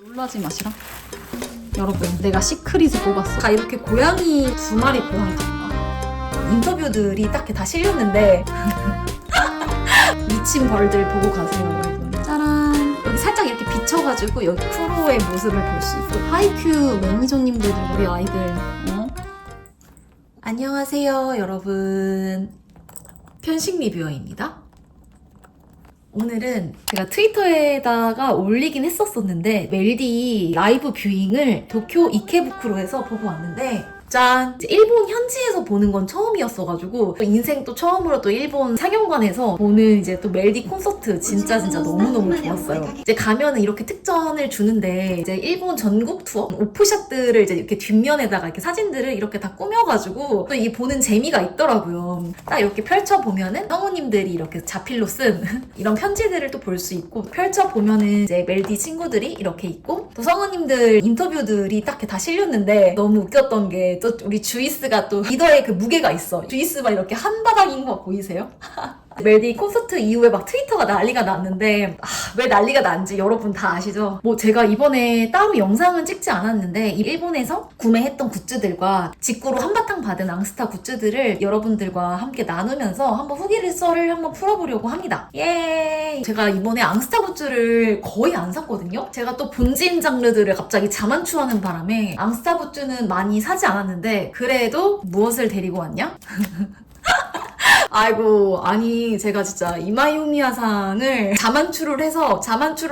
놀라지 마시라. 여러분, 내가 시크릿을 뽑았어. 다 이렇게 고양이 2마리 고양이 같다. 인터뷰들이 딱 다 실렸는데 미친 벌들 보고 가세요, 여러분. 짜란. 여기 살짝 이렇게 비쳐가지고 여기 프로의 모습을 볼 수 있고, 하이큐 매니저님들, 우리 아이들. 안녕하세요, 여러분. 편식 리뷰어입니다. 오늘은 제가 트위터에다가 올리긴 했었었는데 멜디 라이브 뷰잉을 도쿄 이케부쿠로에서 보고 왔는데 짠! 일본 현지에서 보는 건 처음이었어가지고 인생 또 처음으로 또 일본 상영관에서 보는 이제 또 멜디 콘서트 진짜 너무너무 좋았어요. 이제 가면은 이렇게 특전을 주는데 이제 일본 전국 투어 오프샷들을 이제 이렇게 뒷면에다가 이렇게 사진들을 이렇게 다 꾸며가지고 또 이게 보는 재미가 있더라고요. 딱 이렇게 펼쳐보면은 성우님들이 이렇게 자필로 쓴 이런 편지들을 또 볼 수 있고, 펼쳐보면은 이제 멜디 친구들이 이렇게 있고, 또 성우님들 인터뷰들이 딱 다 실렸는데 너무 웃겼던 게 또 우리 주이스가 또 리더의 그 무게가 있어. 주이스만 이렇게 한 바닥인 거 보이세요? 멜디 콘서트 이후에 막 트위터가 난리가 났는데 왜 난리가 난지 여러분 다 아시죠? 뭐 제가 이번에 따로 영상은 찍지 않았는데 일본에서 구매했던 굿즈들과 직구로 한바탕 받은 앙스타 굿즈들을 여러분들과 함께 나누면서 한번 후기를 썰을 한번 풀어보려고 합니다. 예! 제가 이번에 앙스타 굿즈를 거의 안 샀거든요? 제가 또 본진 장르들을 갑자기 자만추하는 바람에 앙스타 굿즈는 많이 사지 않았는데, 그래도 무엇을 데리고 왔냐? 아이고, 아니 제가 진짜 이마유미야상을 자만추를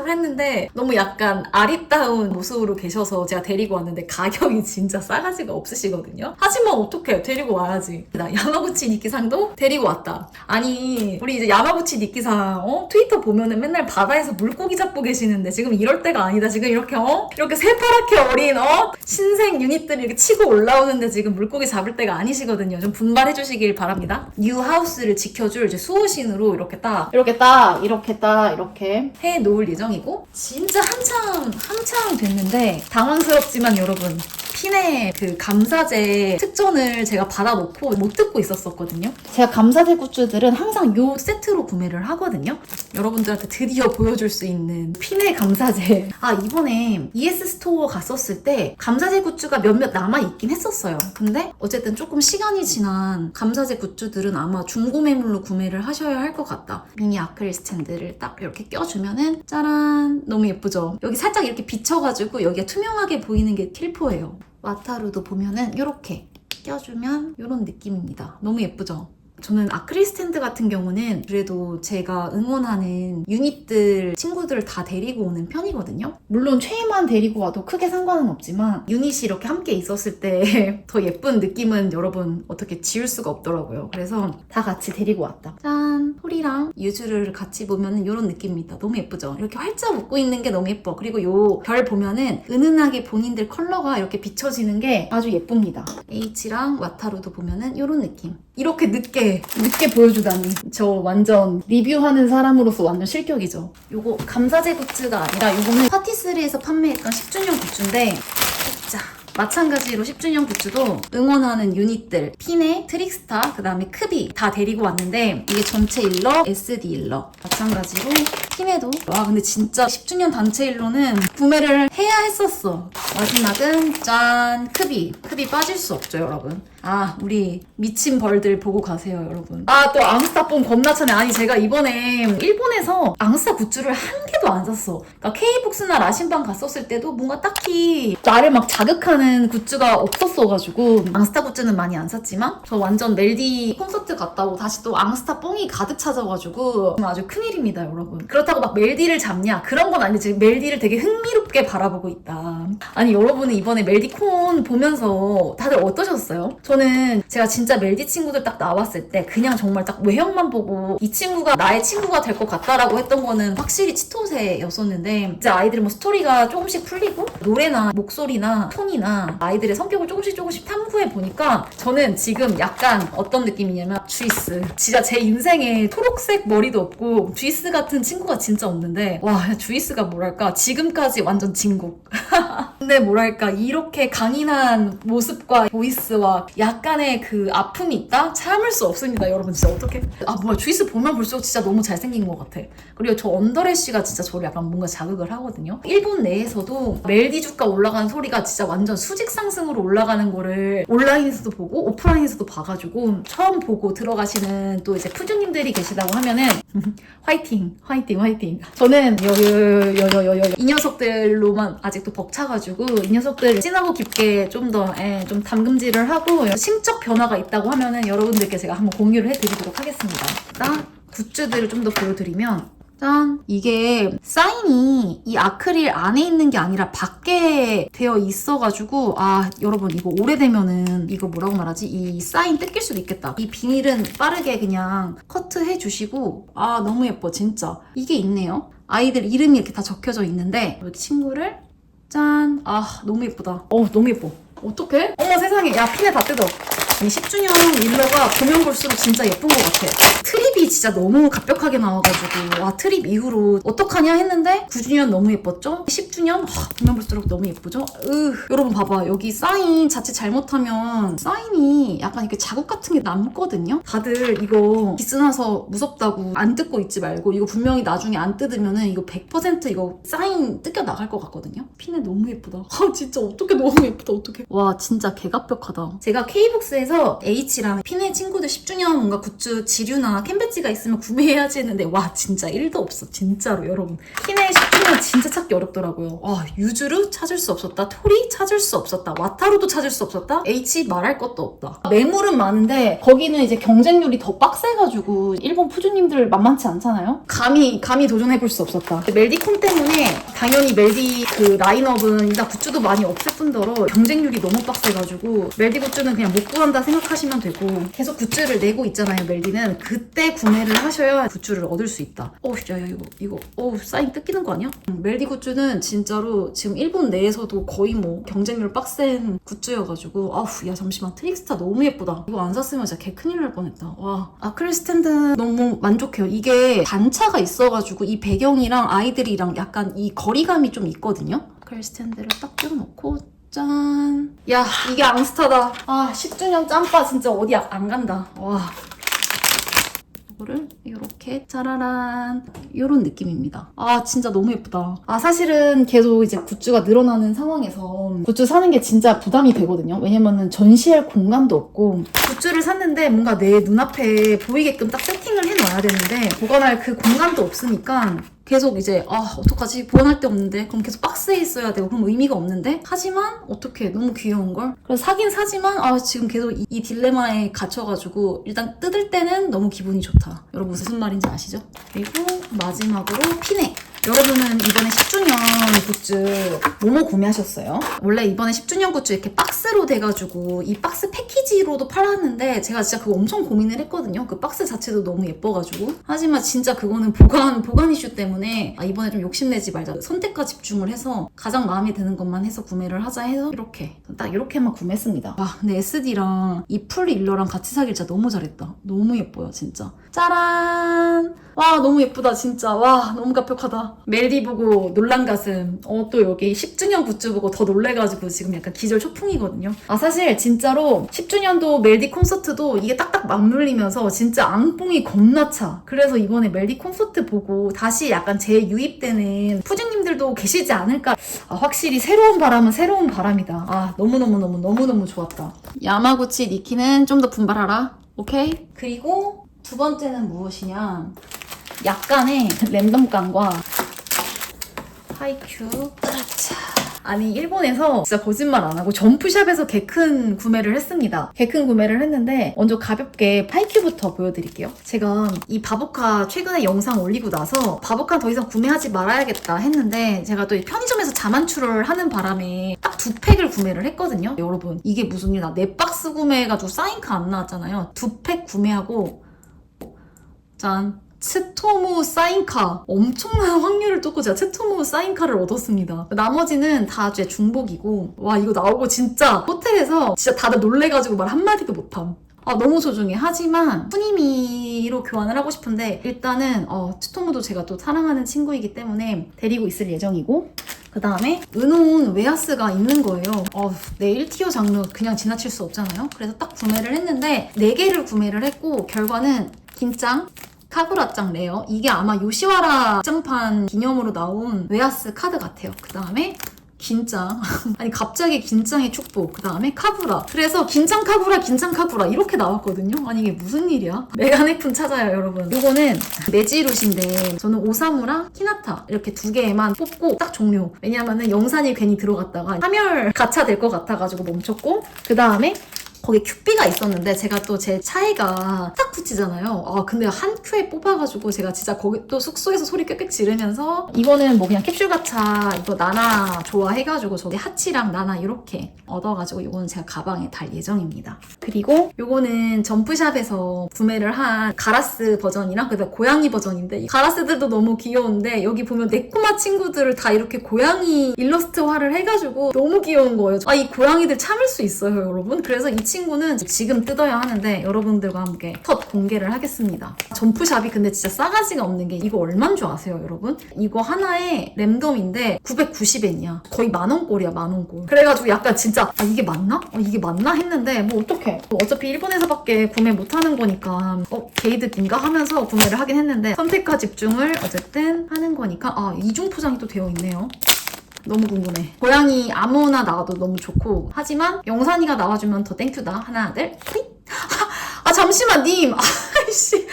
했는데 너무 약간 아리따운 모습으로 계셔서 제가 데리고 왔는데 가격이 진짜 싸가지가 없으시거든요. 하지만 어떡해, 데리고 와야지. 나 야마구치 니키상도 데리고 왔다. 아니 우리 이제 야마구치 니키상 트위터 보면은 맨날 바다에서 물고기 잡고 계시는데 지금 이럴 때가 아니다. 지금 이렇게 이렇게 새파랗게 어린 신생 유닛들이 이렇게 치고 올라오는데 지금 물고기 잡을 때가 아니시거든요. 좀 분발해 주시길 바랍니다. 뉴하우스를 지켜줄 이제 수호신으로 이렇게 해 놓을 예정이고, 진짜 한참 됐는데 당황스럽지만 여러분, 핀의 그 감사제 특전을 제가 받아놓고 못 듣고 있었거든요. 제가 감사제 굿즈들은 항상 요 세트로 구매를 하거든요. 여러분들한테 드디어 보여줄 수 있는 핀의 감사제. 이번에 ES 스토어 갔었을 때 감사제 굿즈가 몇몇 남아있긴 했었어요. 근데 어쨌든 조금 시간이 지난 감사제 굿즈들은 아마 중고 매물로 구매를 하셔야 할 것 같다. 미니 아크릴 스탠드를 딱 이렇게 껴주면은 짜란! 너무 예쁘죠? 여기 살짝 이렇게 비쳐가지고 여기가 투명하게 보이는 게 킬포예요. 와타루도 보면은 이렇게 껴주면 이런 느낌입니다. 너무 예쁘죠? 저는 아크릴 스탠드 같은 경우는 그래도 제가 응원하는 유닛들 친구들을 다 데리고 오는 편이거든요. 물론 최애만 데리고 와도 크게 상관은 없지만 유닛이 이렇게 함께 있었을 때 더 예쁜 느낌은 여러분 어떻게 지울 수가 없더라고요. 그래서 다 같이 데리고 왔다. 짠! 소리랑 유주를 같이 보면은 이런 느낌입니다. 너무 예쁘죠? 이렇게 활짝 웃고 있는 게 너무 예뻐. 그리고 요 별 보면은 은은하게 본인들 컬러가 이렇게 비춰지는 게 아주 예쁩니다. H랑 와타루도 보면은 이런 느낌. 이렇게 늦게 보여주다니. 저 완전 리뷰하는 사람으로서 완전 실격이죠. 요거 감사제 굿즈가 아니라 요거는 파티스리에서 판매했던 10주년 굿즈인데, 자, 마찬가지로 10주년 굿즈도 응원하는 유닛들 핀의 트릭스타, 그 다음에 크비 다 데리고 왔는데, 이게 전체 일러, SD 일러 마찬가지로 핀에도 근데 진짜 10주년 단체 일러는 구매를 해야 했었어. 마지막은 짠! 크비 빠질 수 없죠, 여러분. 우리 미친 벌들 보고 가세요, 여러분. 또 앙스타뽕 겁나 차네. 아니 제가 이번에 일본에서 앙스타 굿즈를 한 개도 안 샀어. 그러니까 K북스나 라신방 갔었을 때도 뭔가 딱히 나를 막 자극하는 굿즈가 없었어가지고 앙스타 굿즈는 많이 안 샀지만, 저 완전 멜디 콘서트 갔다 오고 다시 또 앙스타 뽕이 가득 찾아가지고 아주 큰일입니다, 여러분. 그렇다고 막 멜디를 잡냐? 그런 건 아니지. 멜디를 되게 흥미롭게 바라보고 있다. 아니 여러분은 이번에 멜디콘 보면서 다들 어떠셨어요? 저는 제가 진짜 멜디 친구들 딱 나왔을 때 그냥 정말 딱 외형만 보고 이 친구가 나의 친구가 될 것 같다라고 했던 거는 확실히 치토세였었는데, 이제 아이들이 뭐 스토리가 조금씩 풀리고 노래나 목소리나 톤이나 아이들의 성격을 조금씩 탐구해 보니까 저는 지금 약간 어떤 느낌이냐면 주이스. 진짜 제 인생에 초록색 머리도 없고 주이스 같은 친구가 진짜 없는데, 와, 주이스가 뭐랄까 지금까지 완전 진국. 근데 뭐랄까 이렇게 강인한 모습과 보이스와 약간의 그 아픔이 있다? 참을 수 없습니다 여러분. 진짜 어떡해. 뭐야 주이스 보면 볼수록 진짜 너무 잘생긴 것 같아. 그리고 저 언더래쉬가 진짜 저를 약간 뭔가 자극을 하거든요. 일본 내에서도 멜디 주가 올라가는 소리가 진짜 완전 수직 상승으로 올라가는 거를 온라인에서도 보고 오프라인에서도 봐가지고 처음 보고 들어가시는 또 이제 푸주님들이 계시다고 하면은 화이팅 화이팅 화이팅. 저는 이 녀석들로만 아직도 벅차가지고 이 녀석들 진하고 깊게 좀 더 좀 담금질을 하고 심적 변화가 있다고 하면은 여러분들께 제가 한번 공유를 해드리도록 하겠습니다. 일단 굿즈들을 좀 더 보여드리면 짠! 이게 사인이 이 아크릴 안에 있는 게 아니라 밖에 되어 있어가지고 여러분 이거 오래되면은 이거 뭐라고 말하지? 이 사인 뜯길 수도 있겠다. 이 비닐은 빠르게 그냥 커트해 주시고 너무 예뻐 진짜. 이게 있네요. 아이들 이름이 이렇게 다 적혀져 있는데 여기 친구를 짠! 너무 예쁘다. 너무 예뻐. 어떡해? 어머 세상에. 야 핀에 다 뜯어. 이 10주년 윌러가 보면 볼수록 진짜 예쁜 것 같아. 트립이 진짜 너무 갑벽하게 나와가지고 트립 이후로 어떡하냐 했는데 9주년 너무 예뻤죠? 10주년 보면 볼수록 너무 예쁘죠? 여러분 봐봐. 여기 사인 자칫 잘못하면 사인이 약간 이렇게 자국 같은 게 남거든요? 다들 이거 기스나서 무섭다고 안 뜯고 있지 말고 이거 분명히 나중에 안 뜯으면은 이거 100% 이거 사인 뜯겨 나갈 것 같거든요? 핀에 너무 예쁘다. 진짜 어떡해. 너무 예쁘다. 어떡해. 와 진짜 개갑벽하다. 제가 K북스에서 H랑 핀의 친구들 10주년 뭔가 굿즈 지류나 캔배지가 있으면 구매해야지 했는데 진짜 1도 없어. 진짜로 여러분. 핀의 10주년 진짜 찾기 어렵더라고요. 유주르 찾을 수 없었다. 토리 찾을 수 없었다. 와타루도 찾을 수 없었다. H 말할 것도 없다. 매물은 많은데 거기는 이제 경쟁률이 더 빡세가지고 일본 푸주님들 만만치 않잖아요. 감히 도전해볼 수 없었다. 멜디콘 때문에 당연히 멜디 그 라인업은 일단 굿즈도 많이 없을 뿐더러 경쟁률이 너무 빡세가지고 멜디 굿즈는 그냥 못 구한다 생각하시면 되고 계속 굿즈를 내고 있잖아요. 멜디는 그때 구매를 하셔야 굿즈를 얻을 수 있다. 야 이거 사인 뜯기는 거 아니야? 멜디 굿즈는 진짜로 지금 일본 내에서도 거의 뭐 경쟁률 빡센 굿즈여가지고 야 잠시만 트릭스타 너무 예쁘다. 이거 안 샀으면 진짜 개 큰일 날 뻔했다. 아크릴 스탠드 너무 만족해요. 이게 단차가 있어가지고 이 배경이랑 아이들이랑 약간 이 거리감이 좀 있거든요. 아크릴 스탠드를 딱 껴놓고 짠! 야 이게 앙스타다. 10주년 짬바 진짜 어디 안 간다. 이거를 이렇게 짜라란 이런 느낌입니다. 진짜 너무 예쁘다. 사실은 계속 이제 굿즈가 늘어나는 상황에서 굿즈 사는 게 진짜 부담이 되거든요. 왜냐면은 전시할 공간도 없고 굿즈를 샀는데 뭔가 내 눈앞에 보이게끔 딱 세팅을 해놔야 되는데 보관할 그 공간도 없으니까 계속 이제 어떡하지? 보관할 데 없는데 그럼 계속 박스에 있어야 되고 그럼 의미가 없는데 하지만 어떡해 너무 귀여운걸? 그래서 사긴 사지만 지금 계속 이 딜레마에 갇혀가지고 일단 뜯을 때는 너무 기분이 좋다. 여러분 무슨 말인지 아시죠? 그리고 마지막으로 피네. 여러분은 이번에 10주년 굿즈 뭐뭐 구매하셨어요? 원래 이번에 10주년 굿즈 이렇게 박스로 돼가지고 이 박스 패키지로도 팔았는데 제가 진짜 그거 엄청 고민을 했거든요. 그 박스 자체도 너무 예뻐가지고. 하지만 진짜 그거는 보관 이슈 때문에 이번에 좀 욕심내지 말자. 선택과 집중을 해서 가장 마음에 드는 것만 해서 구매를 하자 해서 딱 이렇게만 구매했습니다. 근데 SD랑 이 풀 릴러랑 같이 사길 진짜 너무 잘했다. 너무 예뻐요 진짜. 짜란! 너무 예쁘다 진짜. 너무 갑벽하다. 멜디 보고 놀란 가슴. 또 여기 10주년 굿즈 보고 더 놀래가지고 지금 약간 기절 초풍이거든요. 사실 진짜로 10주년도 멜디 콘서트도 이게 딱딱 맞물리면서 진짜 앙뽕이 겁나 차. 그래서 이번에 멜디 콘서트 보고 다시 약간 재유입되는 푸주님들도 계시지 않을까. 확실히 새로운 바람은 새로운 바람이다. 너무너무 좋았다. 야마구치 니키는 좀 더 분발하라. 오케이? 그리고 두 번째는 무엇이냐. 약간의 랜덤감과 하이큐. 아니 일본에서 진짜 거짓말 안 하고 점프샵에서 개 큰 구매를 했습니다. 개 큰 구매를 했는데 먼저 가볍게 파이큐부터 보여드릴게요. 제가 이 바보카 최근에 영상 올리고 나서 바보카 더 이상 구매하지 말아야겠다 했는데 제가 또 편의점에서 자만추를 하는 바람에 딱 2팩을 구매를 했거든요. 여러분 이게 무슨 일이야. 4박스 구매해가지고 사인카 안 나왔잖아요. 2팩 구매하고 짠! 츠토무 사인카. 엄청난 확률을 뚫고 제가 츠토무 사인카를 얻었습니다. 나머지는 다 제 중복이고 이거 나오고 진짜 호텔에서 진짜 다들 놀래가지고 말 한마디도 못함. 너무 소중해. 하지만 푸니미로 교환을 하고 싶은데 일단은 츠토무도 제가 또 사랑하는 친구이기 때문에 데리고 있을 예정이고 그 다음에 은혼 웨하스가 있는 거예요. 네일 티어 장르 그냥 지나칠 수 없잖아요. 그래서 딱 구매를 했는데 4개를 구매를 했고 결과는 긴짱, 카구라짱 레어. 이게 아마 요시와라 극장판 기념으로 나온 웨하스 카드 같아요. 그 다음에 긴짱. 아니 갑자기 긴짱의 축복. 그 다음에 카구라. 그래서 긴짱 카구라 긴짱 카구라 이렇게 나왔거든요. 아니 이게 무슨 일이야? 메가네픈 찾아요 여러분. 요거는 메지룻인데 저는 오사무랑 히나타 이렇게 2개만 뽑고 딱 종료. 왜냐면은 영산이 괜히 들어갔다가 파멸 가차 될 것 같아가지고 멈췄고 그 다음에 거기 큐비가 있었는데 제가 또 제 차이가 딱 붙이잖아요. 근데 한 큐에 뽑아가지고 제가 진짜 거기 또 숙소에서 소리 꽥꽥 지르면서 이거는 뭐 그냥 캡슐 가차 이거 나나 좋아해가지고 저기 하치랑 나나 이렇게 얻어가지고 이거는 제가 가방에 달 예정입니다. 그리고 요거는 점프샵에서 구매를 한 가라스 버전이랑 그다음 고양이 버전인데 이 가라스들도 너무 귀여운데 여기 보면 네코마 친구들을 다 이렇게 고양이 일러스트화를 해가지고 너무 귀여운 거예요. 이 고양이들 참을 수 있어요 여러분. 그래서 이 친구는 지금 뜯어야 하는데 여러분들과 함께 첫 공개를 하겠습니다. 점프샵이 근데 진짜 싸가지가 없는 게 이거 얼만 줄 아세요 여러분? 이거 하나에 랜덤인데 990엔이야. 거의 만원꼴이야 만원꼴. 그래가지고 약간 진짜 이게 맞나? 이게 맞나? 했는데 뭐 어떡해. 어차피 일본에서밖에 구매 못하는 거니까 게이득인가 하면서 구매를 하긴 했는데 선택과 집중을 어쨌든 하는 거니까 이중 포장이 또 되어 있네요. 너무 궁금해. 고양이 아무나 나와도 너무 좋고 하지만 영산이가 나와주면 더 땡큐다. 하나 둘 휘! 잠시만 님. 아이씨.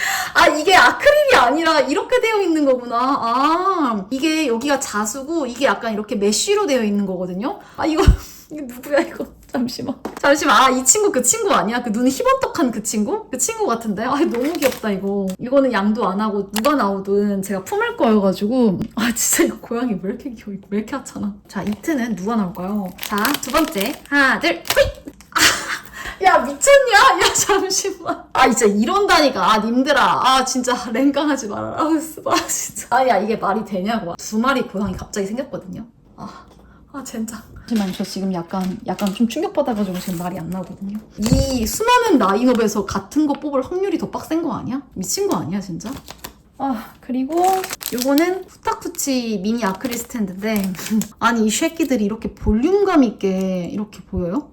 이게 아크릴이 아니라 이렇게 되어 있는 거구나. 이게 여기가 자수고 이게 약간 이렇게 메쉬로 되어 있는 거거든요. 이거 누구야 이거. 잠시만. 이 친구 그 친구 아니야? 그 눈이 희번떡한 그 친구? 그 친구 같은데? 너무 귀엽다 이거. 이거는 양도 안 하고 누가 나오든 제가 품을 거여가지고 진짜 이거 고양이 왜 이렇게 귀여워. 왜 이렇게 하찮아. 자 이트는 누가 나올까요? 자 2번째 하나 둘 휘! 야 미쳤냐? 야 잠시만. 진짜 이런다니까. 님들아. 진짜 랭깡하지 말아라. 진짜. 야 이게 말이 되냐고. 2마리 고양이 갑자기 생겼거든요. 젠장. 하지만 저 지금 약간 좀 충격받아가지고 지금 말이 안 나오거든요. 이 수많은 라인업에서 같은 거 뽑을 확률이 더 빡센 거 아니야? 미친 거 아니야 진짜? 그리고 요거는 후타쿠치 미니 아크릴 스탠드인데 아니 이 쉐끼들이 이렇게 볼륨감 있게 이렇게 보여요?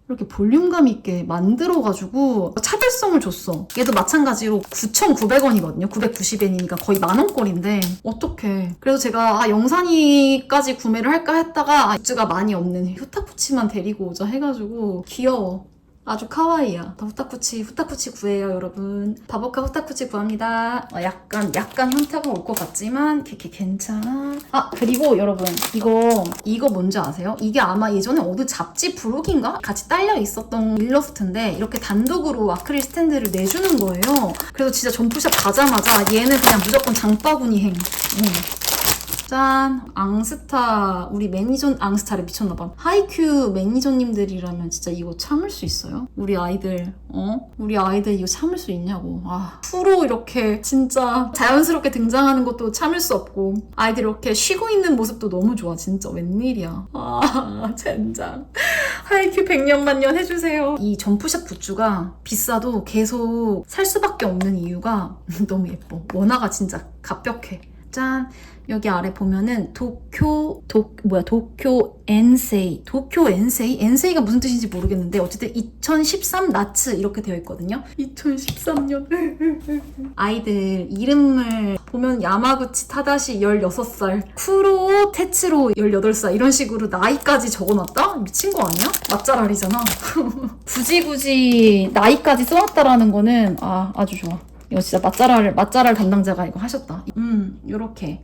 이렇게 볼륨감 있게 만들어가지고 차별성을 줬어. 얘도 마찬가지로 9,900원이거든요. 990엔이니까 거의 만원꼴인데 어떡해. 그래서 제가 영산이까지 구매를 할까 했다가 굿즈가 많이 없는 후타쿠치만 데리고 오자 해가지고 귀여워. 아주 카와이야. 후타쿠치 구해요 여러분. 바보카 후타쿠치 구합니다. 약간 현타가 올 것 같지만 괜찮아. 그리고 여러분 이거 뭔지 아세요? 이게 아마 예전에 어느 잡지 부록인가? 같이 딸려 있었던 일러스트인데 이렇게 단독으로 아크릴 스탠드를 내주는 거예요. 그래서 진짜 점프샵 가자마자 얘는 그냥 무조건 장바구니 행. 짠! 앙스타, 우리 매니저, 앙스타를 미쳤나봐. 하이큐 매니저님들이라면 진짜 이거 참을 수 있어요? 우리 아이들 이거 참을 수 있냐고. 프로 이렇게 진짜 자연스럽게 등장하는 것도 참을 수 없고, 아이들 이렇게 쉬고 있는 모습도 너무 좋아. 진짜 웬일이야. 젠장. 하이큐 100년 만년 해주세요. 이 점프샵 굿즈가 비싸도 계속 살 수밖에 없는 이유가 너무 예뻐. 원화가 진짜 갑벽해. 짠! 여기 아래 보면은 도쿄 엔세이. 엔세이가 무슨 뜻인지 모르겠는데 어쨌든 2013 나츠 이렇게 되어 있거든요. 2013년. 아이들 이름을 보면 야마구치 타다시 16살, 쿠로 테츠로 18살 이런 식으로 나이까지 적어놨다? 미친 거 아니야? 맛잘알이잖아. 굳이 나이까지 써놨다라는 거는 아주 좋아. 이거 진짜 맛잘알 담당자가 이거 하셨다. 요렇게.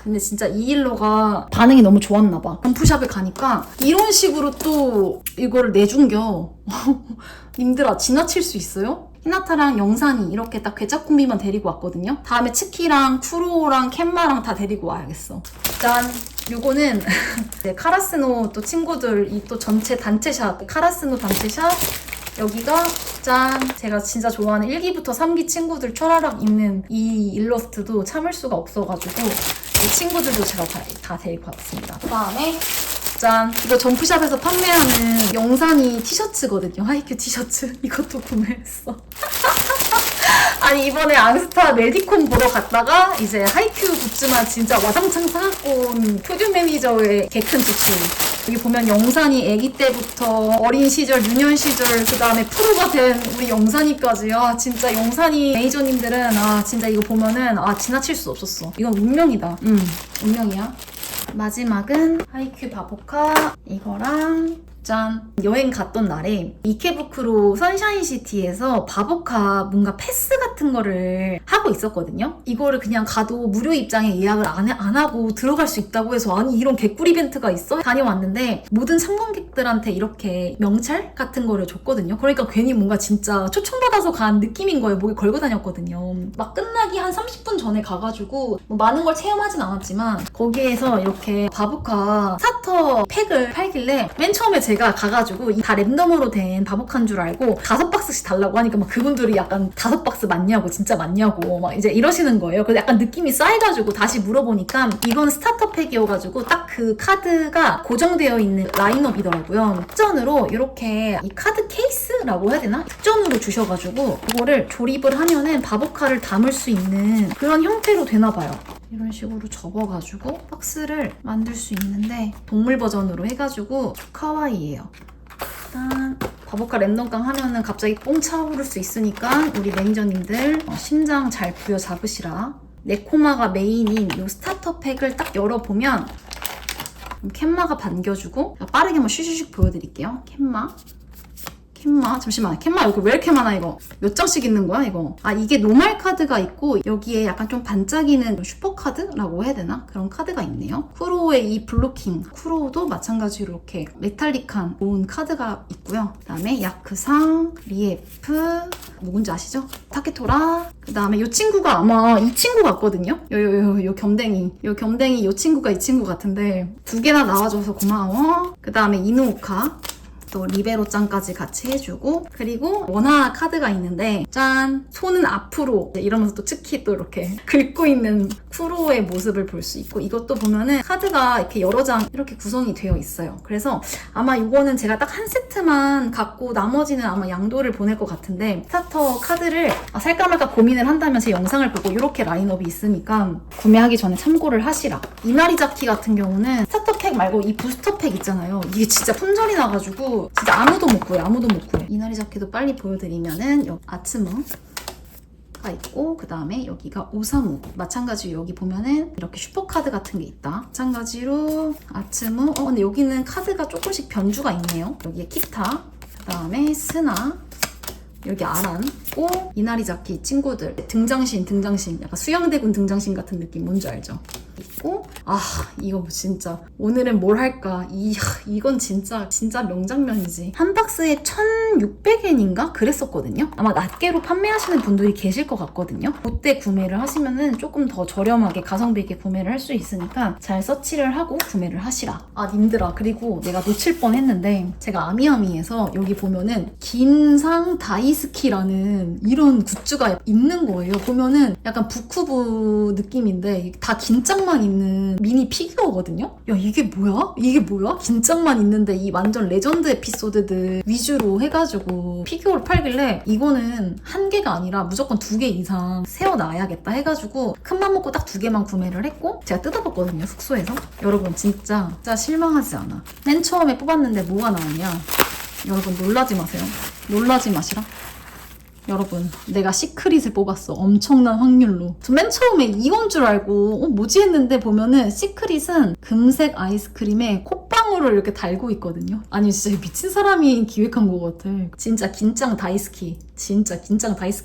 근데 진짜 이 일러가 반응이 너무 좋았나봐. 점프샵에 가니까 이런 식으로 또 이거를 내준겨. 님들아 지나칠 수 있어요? 히나타랑 영산이 이렇게 딱 괴짜 콤비만 데리고 왔거든요. 다음에 츠키랑 쿠로랑 캔마랑 다 데리고 와야겠어. 짠! 요거는 카라스노 또 친구들 이 또 전체 단체샷 카라스노 단체샷 여기가 짠! 제가 진짜 좋아하는 1기부터 3기 친구들 촤라락 있는 이 일러스트도 참을 수가 없어가지고 이 친구들도 제가 다 데리고 왔습니다. 그 다음에 짠! 이거 점프샵에서 판매하는 영산이 티셔츠거든요. 하이큐 티셔츠. 이것도 구매했어. 아니 이번에 앙스타 메디콘 보러 갔다가 이제 하이큐 굿즈만 진짜 와장창 사갖고 온 표준 매니저의 개 큰 지출. 여기 보면 영산이 아기 때부터 어린 시절, 유년 시절, 그 다음에 프로가 된 우리 영산이까지. 아 진짜 영산이 매니저님들은 아 진짜 이거 보면은 아 지나칠 수 없었어. 이건 운명이다. 운명이야. 마지막은 하이큐 바보카 이거랑 짠! 여행 갔던 날에 이케부쿠로 선샤인시티에서 바보카 뭔가 패스 같은 거를 하고 있었거든요. 이거를 그냥 가도 무료 입장에 예약을 안 하고 들어갈 수 있다고 해서 아니 이런 개꿀 이벤트가 있어? 다녀왔는데 모든 참관객들한테 이렇게 명찰 같은 거를 줬거든요. 그러니까 괜히 뭔가 진짜 초청받아서 간 느낌인 거예요. 목에 걸고 다녔거든요. 막 끝나기 한 30분 전에 가가지고 뭐 많은 걸 체험하진 않았지만 거기에서 이렇게 바보카 스타터 팩을 팔길래 맨 처음에 제가 가가지고 다 랜덤으로 된 바보카인 줄 알고 5박스씩 달라고 하니까 막 그분들이 약간 5박스 맞냐고 진짜 맞냐고 막 이제 이러시는 거예요. 그래서 약간 느낌이 쌓여가지고 다시 물어보니까 이건 스타터 팩이어가지고 딱 그 카드가 고정되어 있는 라인업이더라고요. 특전으로 이렇게 이 카드 케이스라고 해야 되나? 특전으로 주셔가지고 이거를 조립을 하면은 바보카를 담을 수 있는 그런 형태로 되나봐요. 이런 식으로 접어가지고 박스를 만들 수 있는데 동물 버전으로 해가지고 카와이예요. 일단 바보카 랜덤깡 하면은 갑자기 뽕 차오를 수 있으니까 우리 매니저님들 심장 잘 부여잡으시라. 네코마가 메인인 이 스타터 팩을 딱 열어보면 캔마가 반겨주고 빠르게 한번 슈슈슉 보여드릴게요. 캔마 잠시만 캔마 여기 왜 이렇게 많아 이거 몇 장씩 있는 거야 이거. 아 이게 노말 카드가 있고 여기에 약간 좀 반짝이는 슈퍼 카드라고 해야 되나 그런 카드가 있네요. 쿠로우의 이 블로킹 쿠로우도 마찬가지로 이렇게 메탈릭한 좋은 카드가 있고요. 그 다음에 야크상 리에프 누군지 아시죠? 타케토라. 그 다음에 이 친구가 아마 이 친구 같거든요. 요 겸댕이 요 친구가 이 친구 같은데 2개나 나와줘서 고마워. 그 다음에 이누오카 또 리베로 짱까지 같이 해주고 그리고 원화 카드가 있는데 짠! 손은 앞으로 이러면서 또 특히 또 이렇게 긁고 있는 쿠로의 모습을 볼 수 있고 이것도 보면은 카드가 이렇게 여러 장 이렇게 구성이 되어 있어요. 그래서 아마 이거는 제가 딱 한 세트만 갖고 나머지는 아마 양도를 보낼 것 같은데 스타터 카드를 살까 말까 고민을 한다면 제 영상을 보고 이렇게 라인업이 있으니까 구매하기 전에 참고를 하시라. 이나리자키 같은 경우는 스타터 팩 말고 이 부스터 팩 있잖아요. 이게 진짜 품절이 나가지고 진짜 아무도 못 구해. 이나리 자켓도 빨리 보여드리면은 여기 아츠무가 있고 그 다음에 여기가 오사무. 마찬가지로 여기 보면은 이렇게 슈퍼카드 같은 게 있다. 마찬가지로 아츠무. 근데 여기는 카드가 조금씩 변주가 있네요. 여기에 키타, 그 다음에 스나, 여기 아란, 이나리 자키 친구들 등장신 약간 수영대군 등장신 같은 느낌 뭔지 알죠? 있고 이거 진짜 오늘은 뭘 할까 이건 진짜 명장면이지. 한 박스에 1,600엔인가 그랬었거든요. 아마 낱개로 판매하시는 분들이 계실 것 같거든요. 그때 구매를 하시면은 조금 더 저렴하게 가성비 있게 구매를 할 수 있으니까 잘 서치를 하고 구매를 하시라. 님들아 그리고 내가 놓칠 뻔했는데 제가 아미아미에서 여기 보면은 긴상 다이스키라는 이런 굿즈가 있는 거예요. 보면은 약간 부쿠부 느낌인데 다 긴장만 있는 미니 피규어거든요? 야 이게 뭐야? 긴장만 있는데 이 완전 레전드 에피소드들 위주로 해가지고 피규어를 팔길래 이거는 한 개가 아니라 무조건 2개 이상 세워놔야겠다 해가지고 큰맘 먹고 딱 2개만 구매를 했고 제가 뜯어봤거든요 숙소에서. 여러분 진짜 실망하지 않아. 맨 처음에 뽑았는데 뭐가 나왔냐. 여러분 놀라지 마세요. 놀라지 마시라. 여러분 내가 시크릿을 뽑았어. 엄청난 확률로. 저 맨 처음에 이건 줄 알고 뭐지 했는데 보면은 시크릿은 금색 아이스크림에 콧방울을 이렇게 달고 있거든요. 아니 진짜 미친 사람이 기획한 것 같아. 진짜 긴장 다이스키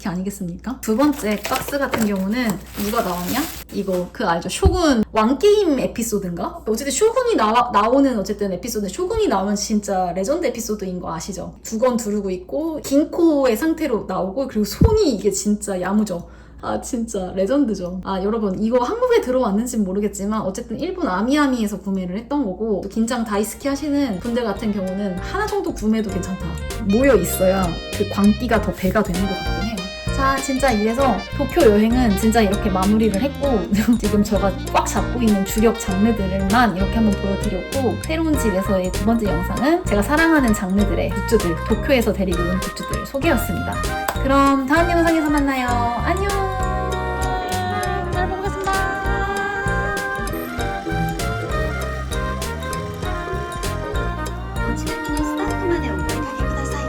아니겠습니까? 두 번째 박스 같은 경우는 누가 나왔냐? 이거 알죠? 쇼군 왕게임 에피소드인가? 어쨌든 쇼군이 나오는 어쨌든 에피소드. 쇼군이 나오면 진짜 레전드 에피소드인 거 아시죠? 두건 두르고 있고 긴 코의 상태로 나오고 그리고 손이 이게 진짜 야무져. 진짜 레전드죠. 여러분 이거 한국에 들어왔는지는 모르겠지만 어쨌든 일본 아미아미에서 구매를 했던 거고 긴장 다이스키 하시는 분들 같은 경우는 하나 정도 구매도 괜찮다. 모여 있어야 그 광기가 더 배가 되는 것 같긴 해요. 자 진짜 이래서 도쿄 여행은 진짜 이렇게 마무리를 했고 지금 제가 꽉 잡고 있는 주력 장르들만 이렇게 한번 보여드렸고 새로운 집에서의 2번째 영상은 제가 사랑하는 장르들의 굿즈들 도쿄에서 데리고 온 굿즈들 소개였습니다. 그럼 다음 영상에서 만나요. 안녕. 잘 먹겠습니다. お近くのスタッフまでお声掛けください。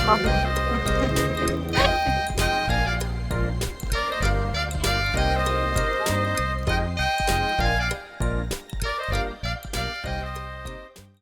아,